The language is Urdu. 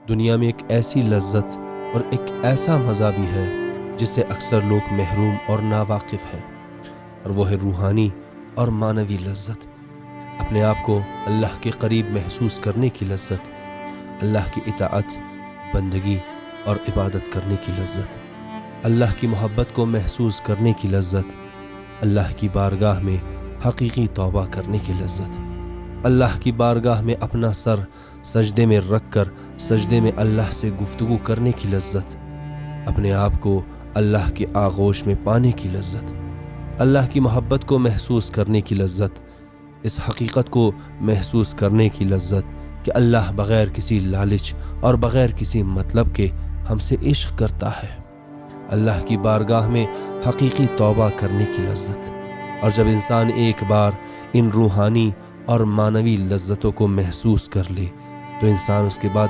دنیا میں ایک ایسی لذت اور ایک ایسا مزہ بھی ہے جس سے اکثر لوگ محروم اور ناواقف ہیں، اور وہ ہے روحانی اور معنوی لذت۔ اپنے آپ کو اللہ کے قریب محسوس کرنے کی لذت، اللہ کی اطاعت، بندگی اور عبادت کرنے کی لذت، اللہ کی محبت کو محسوس کرنے کی لذت، اللہ کی بارگاہ میں حقیقی توبہ کرنے کی لذت، اللہ کی بارگاہ میں اپنا سر سجدے میں رکھ کر سجدے میں اللہ سے گفتگو کرنے کی لذت، اپنے آپ کو اللہ کے آغوش میں پانے کی لذت، اللہ کی محبت کو محسوس کرنے کی لذت، اس حقیقت کو محسوس کرنے کی لذت کہ اللہ بغیر کسی لالچ اور بغیر کسی مطلب کے ہم سے عشق کرتا ہے، اللہ کی بارگاہ میں حقیقی توبہ کرنے کی لذت۔ اور جب انسان ایک بار ان روحانی اور معنوی لذتوں کو محسوس کر لے تو انسان اس کے بعد